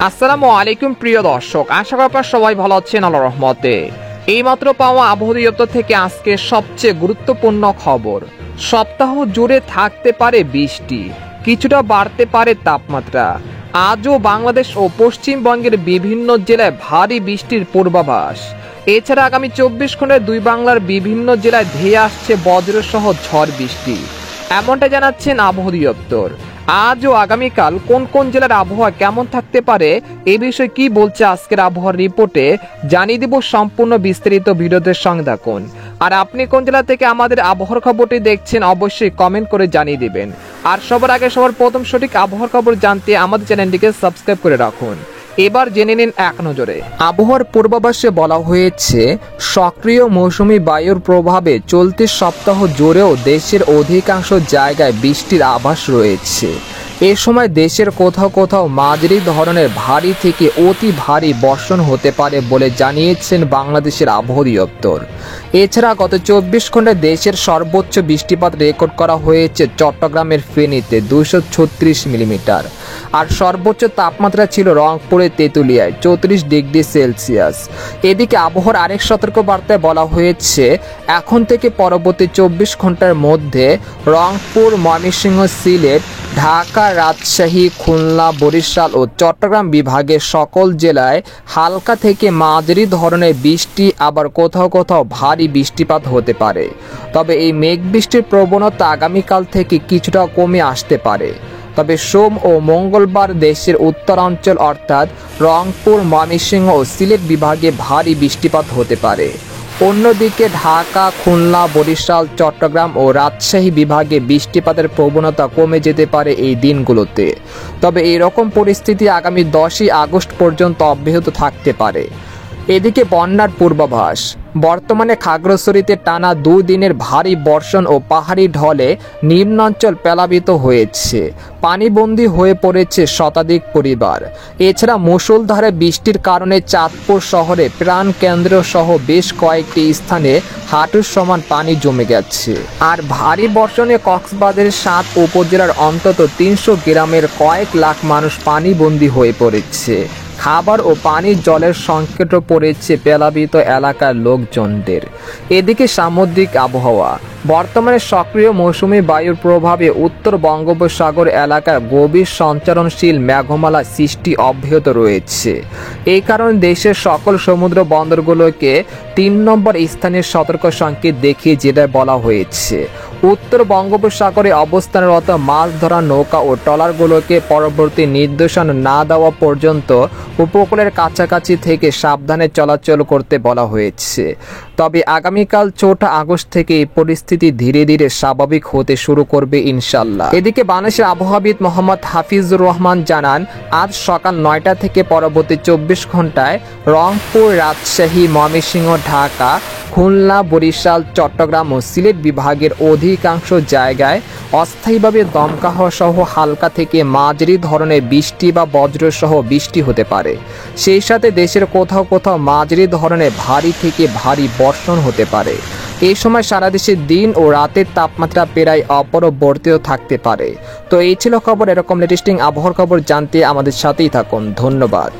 আসসালামু আলাইকুম প্রিয় দর্শক, আশা করি আপনারা সবাই ভালো আছেন আল্লাহর রহমতে। এইমাত্র পাওয়া আবহাওয়া দপ্তর থেকে আজকে সবচেয়ে গুরুত্বপূর্ণ খবর। সপ্তাহ জুড়ে থাকতে পারে বৃষ্টি, কিছুটা বাড়তে পারে তাপমাত্রা। আজও বাংলাদেশ ও পশ্চিমবঙ্গের বিভিন্ন জেলায় ভারী বৃষ্টির পূর্বাভাস। এছাড়া আগামী 24 ঘন্টায় দুই বাংলার বিভিন্ন জেলায় ধেয়ে আসছে বজ্রসহ ঝড় বৃষ্টি, এমনটা জানাচ্ছেন আবহাওয়া দপ্তর। আজ ও আগামীকাল কোন কোন জেলার আবহাওয়া কেমন থাকতে পারে এই বিষয়ে কি বলছে আজকের আবহাওয়ার রিপোর্টে জানিয়ে দেব। সম্পূর্ণ বিস্তারিত ভিডিওদের সঙ্গে থাকুন। আর আপনি কোন জেলা থেকে আমাদের আবহাওয়ার খবরটি দেখছেন অবশ্যই কমেন্ট করে জানিয়ে দিবেন। আর সবার আগে সবার প্রথম সঠিক আবহাওয়ার খবর জানতে আমাদের চ্যানেলটিকে সাবস্ক্রাইব করে রাখুন। এবার জেনে নিন এক নজরে। আবহাওয়ার পূর্বাভাসে বলা হয়েছে, সক্রিয় মৌসুমী বায়ুর প্রভাবে চলতি সপ্তাহ জুড়েও দেশের অধিকাংশ জায়গায় বৃষ্টির আভাস রয়েছে। এ সময় দেশের কোথাও কোথাও মাঝারি ধরনের ভারী থেকে অতি ভারী বর্ষণ হতে পারে বলে জানিয়েছেন বাংলাদেশের আবহাওয়া দপ্তর। এছাড়া গত 24 ঘন্টায় দেশের সর্বোচ্চ বৃষ্টিপাত রেকর্ড করা হয়েছে চট্টগ্রামের ফেনীতে 236 মিলিমিটার। আর সর্বোচ্চ তাপমাত্রা ছিল রংপুরের তেঁতুলিয়ায় 34 ডিগ্রি সেলসিয়াস। এদিকে আবহাওয়ার আরেক সতর্কবার্তায় বলা হয়েছে, এখন থেকে পরবর্তী 24 ঘন্টার মধ্যে রংপুর, ময়মনসিংহ, সিলেট, ঢাকা, রাজশাহী, খুলনা, বরিশাল ও চট্টগ্রাম বিভাগের সকল জেলায় হালকা থেকে মাঝারি ধরনের বৃষ্টি, আবার কোথাও কোথাও ভারী বৃষ্টিপাত হতে পারে। তবে এই মেঘ বৃষ্টির প্রবণতা আগামীকাল থেকে কিছুটা কমে আসতে পারে। তবে সোম ও মঙ্গলবার দেশের উত্তরাঞ্চল অর্থাৎ রংপুর, ময়মনসিংহ ও সিলেট বিভাগে ভারী বৃষ্টিপাত হতে পারে। অন্যদিকে ঢাকা, খুলনা, বরিশাল, চট্টগ্রাম ও রাজশাহী বিভাগে বৃষ্টিপাতের প্রবণতা কমে যেতে পারে এই দিনগুলোতে। তবে এই রকম পরিস্থিতি আগামী 10ই আগস্ট পর্যন্ত অব্যাহত থাকতে পারে। এদিকে বন্যার পূর্বাভাস। বর্তমানে খাগড়াছড়িতে টানা 2 দিনের ভারী বর্ষণ ও পাহাড়ি ঢলে নিম্নাঞ্চল প্লাবিত হয়েছে। পানিবন্দী হয়ে পড়েছে শতাধিক পরিবার। এছাড়া মুষলধারে বৃষ্টির কারণে চাঁদপুর শহরে প্রাণকেন্দ্র সহ বেশ কয়েকটি স্থানে হাঁটুর সমান পানি জমে গেছে। আর ভারী বর্ষণে কক্সবাজারের 7 উপজেলার অন্তত 300 গ্রামের কয়েক লাখ মানুষ পানিবন্দী হয়ে পড়েছে। খাবার ও পানির জলের সংকটও পড়েছে প্লাবিত এলাকার লোকজনদের। এদিকে সামুদ্রিক আবহাওয়া। বর্তমানে সক্রিয় মৌসুমী বায়ুর প্রভাবে উত্তর বঙ্গোপসাগর এলাকায় গভীর সঞ্চারণশীল মেঘমালা সৃষ্টি অব্যাহত রয়েছে। এই কারণে দেশের সকল সমুদ্র বন্দরগুলোকে 3 নম্বর স্থানের সতর্ক সংকেত দেখিয়ে যেটা বলা হয়েছে, উত্তর বঙ্গোপসাগরে অবস্থানরত মাছ ধরা নৌকা ও ট্রলারগুলোকে পরবর্তী নির্দেশনা না দেওয়া পর্যন্ত উপকূলের কাছাকাছি থেকে সাবধানে চলাচল করতে বলা হয়েছে। তবে আগামীকাল 4 আগস্ট থেকে এই পরিস্থিতি ধীরে ধীরে স্বাভাবিক হতে শুরু করবে ইনশাল্লাহ। এদিকে বাংলাদেশের আবহাওয়াবিদ মোহাম্মদ হাফিজুর রহমান জানান, আজ সকাল 9টা থেকে পরবর্তী 24 ঘন্টায় রংপুর, রাজশাহী, ময়মনসিংহ, ঢাকা, খুলনা, বরিশাল, চট্টগ্রাম ও সিলেট বিভাগের অধিকাংশ জায়গায় অস্থায়ীভাবে দমকা হওয়া সহ হালকা থেকে মাঝারি ধরনের বৃষ্টি বা বজ্রসহ বৃষ্টি হতে পারে। সেই সাথে দেশের কোথাও কোথাও মাঝারি ধরনের ভারী থেকে ভারী বর্ষণ হতে পারে। এই সময় সারা দেশে দিন ও রাতের তাপমাত্রা প্রায় অপরিবর্তিত থাকতে পারে। তো এই ছিল খবর। এরকম লেটেস্টিং আবহাওয়ার খবর জানতে আমাদের সাথেই থাকুন। ধন্যবাদ।